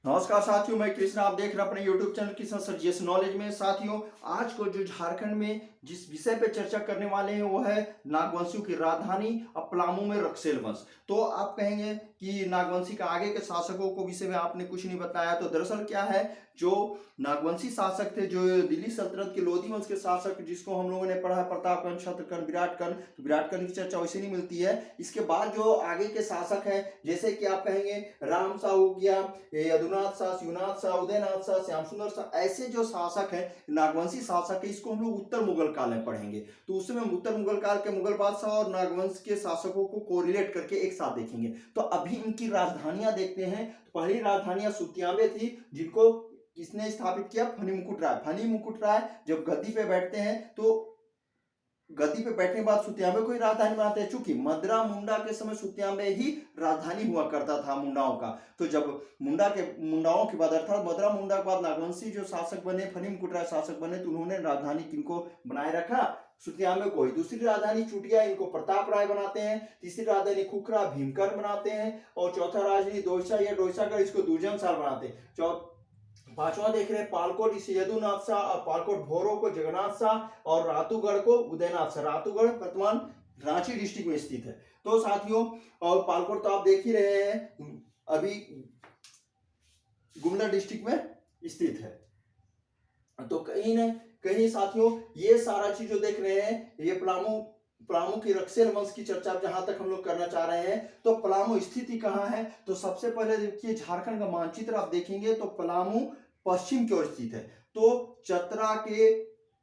नमस्कार साथियों, मैं कृष्ण। आप देख रहे हैं अपने YouTube चैनल किसान सर जीएस नॉलेज में। साथियों, आज को जो झारखंड में जिस विषय पे चर्चा करने वाले हैं वो है नागवंशियों की राजधानी और पलामू में रक्सेल वंश। तो आप कहेंगे कि नागवंशी का आगे के शासकों को विषय में आपने कुछ नहीं बताया। तो दरअसल क्या है, जो नागवंशी शासक थे, जो दिल्ली सल्तनत के लोधी वंश के शासक, जिसको हम लोगों ने पढ़ा है प्रतापगढ़, शत्रुघ्न, विराटगढ़। तो विराटगढ़ की चर्चा वैसे नहीं मिलती है। इसके बाद जो आगे के शासक हैं, जैसे कि आप कहेंगे राम शाह हो गया, यदुनाथ शाह, शिवनाथ शाह, उदयनाथ शाह, श्याम सुंदर शाह, ऐसे जो शासक हैं नागवंशी शासक है, इसको हम लोग उत्तर मुगल काल में पढ़ेंगे। तो उसमें हम उत्तर मुगल काल के मुगल बादशाह और नागवंश के शासकों को कोरिलेट करके एक साथ देखेंगे। तो अभी इनकी राजधानियां देखते हैं। तो पहली राजधानियां सुतियाबे थी, जिनको किसने स्थापित किया? फनी मुकुट राय। फनी मुकुट राय जब गद्दी पे बैठते हैं तो गद्दी पे बैठने के बाद सुतियाबे को ही राजधानी बनाते हैं। चूंकि मदरा मुंडा के समय सुतियाबे ही राजधानी हुआ करता था मुंडाओं का। तो जब मुंडाओं के बाद अर्थात मदरा मुंडा के बाद नागवंशी जो शासक बने, फनी मुकुट राय शासक बने, तो उन्होंने राजधानी किनको बनाए रखा? सुतियाबे को ही। दूसरी राजधानी चुटिया, इनको प्रताप राय बनाते हैं। तीसरी राजधानी खुखरा भीमकर बनाते हैं। और चौथा राजधानी दोईसा या डोईसागढ़, इसको दुर्जन साल बनाते हैं। पांचवा देख रहे हैं पालकोट, इसे यदुनाथ शाह, और पालकोट भोरो को जगन्नाथ शाह, और रातूगढ़ को उदयनाथ शाह। रातूगढ़ वर्तमान रांची डिस्ट्रिक्ट में स्थित है। तो साथियों, और पालकोट तो आप देख ही रहे हैं, अभी गुमला डिस्ट्रिक्ट में स्थित है। तो कहीं न कहीं साथियों, ये सारा चीज जो देख रहे हैं, ये पलामू की रक्सेल वंश की चर्चा जहां तक हम लोग करना चाह रहे हैं। तो पलामू स्थिति कहाँ है? तो सबसे पहले देखिए, झारखंड का मानचित्र आप देखेंगे तो पलामू पश्चिम की ओर स्थित है। तो चतरा के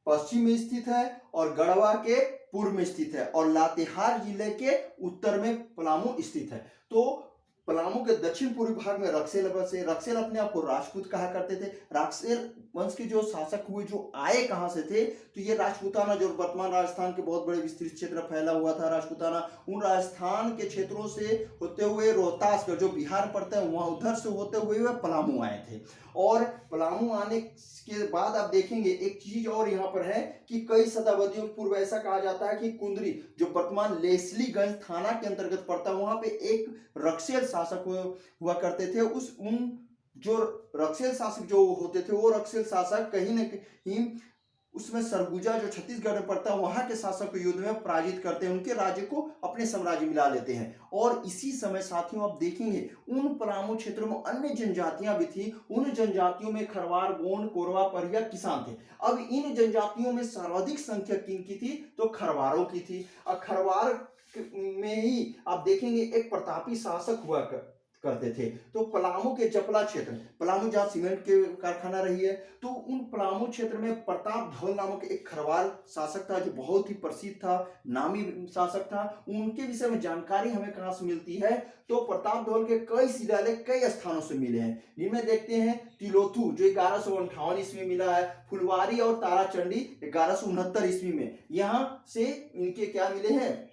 पश्चिम में स्थित है और गढ़वा के पूर्व में स्थित है, और लातेहार जिले के उत्तर में पलामू स्थित है। तो पलामू के दक्षिण पूर्वी भाग में रक्सेल वंश है। रक्सेल अपने आप को राजपूत कहा करते थे। रक्सेल वंश के जो शासक हुए, जो आए कहां से थे? तो ये राजपूताना, जो वर्तमान राजस्थान के बहुत बड़े विस्तृत क्षेत्र फैला हुआ था राजपूताना, उन राजस्थान के क्षेत्रों से होते हुए रोहतास का जो बिहार पड़ता है, वहां उधर से होते हुए वे पलामू आए थे। और पलामू आने के बाद आप देखेंगे एक चीज और यहाँ पर है कि कई शताब्दियों पूर्व ऐसा कहा जाता है कि कुंदरी, जो वर्तमान लेस्लीगंज थाना के अंतर्गत पड़ता है, वहां पे एक रक्सेल शासक हुआ करते थे। उन जो रक्सेल शासक जो होते थे, वो रक्सेल शासक कहीं न कहीं उसमें सरगुजा जो छत्तीसगढ़ में पड़ता है, वहां के शासक को युद्ध में पराजित करते हैं, उनके राज्य को अपने साम्राज्य मिला लेते हैं। और इसी समय साथियों आप देखेंगे उन पलामू क्षेत्रों में अन्य जनजातियां भी थी। उन जनजातियों में खरवार, गोंड, कोरवा, परिया, किसान थे। अब इन जनजातियों में सर्वाधिक संख्या किनकी थी? तो खरवारों की थी। और खरवार में ही आप देखेंगे एक प्रतापी शासक हुआ करते थे। तो पलामू के जपला क्षेत्र, पलामू जहां सीमेंट के कारखाना रही है, तो उन पलामू क्षेत्र में प्रताप धवल नामक एक खरवार शासक था, जो बहुत ही प्रसिद्ध था, नामी शासक था। उनके विषय में जानकारी हमें कहां से मिलती है? तो प्रताप धवल के कई शिलालेख कई स्थानों से मिले हैं। जिनमें देखते हैं तिलोथू, जो 1158 ईस्वी में मिला है। फुलवारी और ताराचंडी 1169 ईस्वी में, यहां से इनके क्या मिले हैं?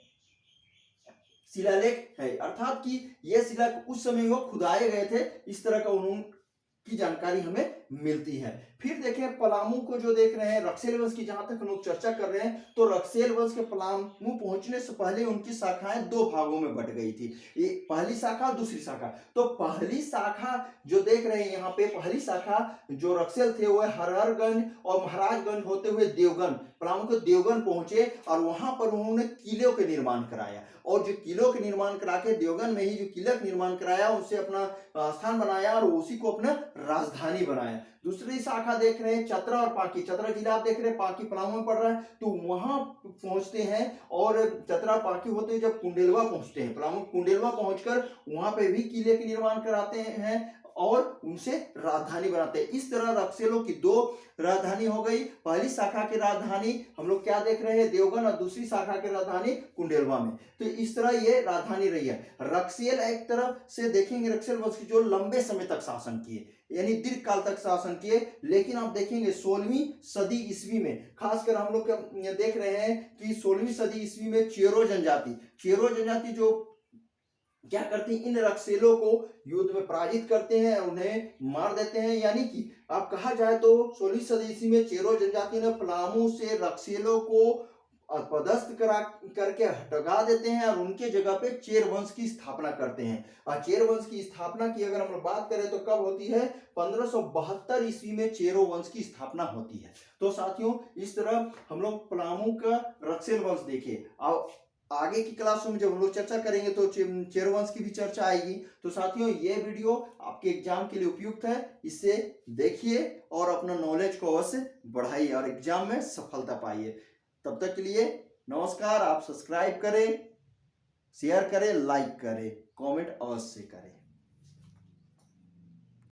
शिलालेख है। अर्थात कि यह शिलालेख उस समय वो खुदाए गए थे, इस तरह का उनकी जानकारी हमें मिलती है। फिर देखें पलामू को जो देख रहे हैं, रक्सेल वंश की जहां तक हम लोग चर्चा कर रहे हैं, तो रक्सेल वंश के पलामू पहुंचने से पहले उनकी शाखाएं दो भागों में बट गई थी। ये पहली शाखा, दूसरी शाखा। तो पहली शाखा जो देख रहे हैं यहाँ पे, पहली शाखा जो रक्सेल थे, वो हरहरगंज और महाराजगंज होते हुए देवगन, पलामू के देवगन पहुंचे, और वहां पर उन्होंने किलों के निर्माण कराया। और जो किलों के निर्माण करा के देवगन में ही जो किला का निर्माण कराया, उससे अपना स्थान बनाया और उसी को अपना राजधानी बनाया। दूसरी शाखा देख रहे हैं चतरा और पाकी। चतरा जिला आप देख रहे हैं, पाकी पलामू में पड़ रहा है। तो वहां पहुंचते हैं, और चतरा पाकी होते जब कुंडेलवा पहुंचते हैं, पलामू कुंडेलवा पहुंचकर वहां पे भी किले के निर्माण कराते हैं और उनसे राजधानी बनाते हैं। इस तरह रक्सेलों की दो राजधानी हो गई। पहली शाखा की राजधानी हम लोग क्या देख रहे हैं? देवगन, और दूसरी शाखा की राजधानी कुंडेलवा में। तो इस तरह ये राजधानी रही है। रक्सेल एक तरफ से देखेंगे, रक्सेल वंश की जो लंबे समय तक शासन किए, यानी दीर्घ काल तक शासन किए। लेकिन आप देखेंगे 16वीं सदी ईस्वी में, खासकर हम लोग देख रहे हैं कि 16वीं सदी ईस्वी में चेरो जनजाति जो क्या करती, इन रक्सेलों को युद्ध में पराजित करते हैं, उन्हें मार देते हैं। यानी कि आप कहा जाए तो 16वीं सदी ईस्वी में चेरो जनजाति ने पलामू से रक्सेलों को पदस्थ करके हटा देते हैं और उनके जगह पे चेर वंश की स्थापना करते हैं। और चेर वंश की स्थापना की अगर हम बात करें तो कब होती है? 1572 ईस्वी में चेरो वंश की स्थापना होती है। तो साथियों इस तरह हम लोग पलामू का रक्सेल वंश देखे। और आगे की क्लास में जब हम लोग चर्चा करेंगे तो चेरो वंश की भी चर्चा आएगी। तो साथियों ये वीडियो आपके एग्जाम के लिए उपयुक्त है, इसे देखिए और अपना नॉलेज को अवश्य बढ़ाइए और एग्जाम में सफलता पाइए। तब तक के लिए नमस्कार। आप सब्सक्राइब करें, शेयर करें, लाइक करें, कमेंट अवश्य करें।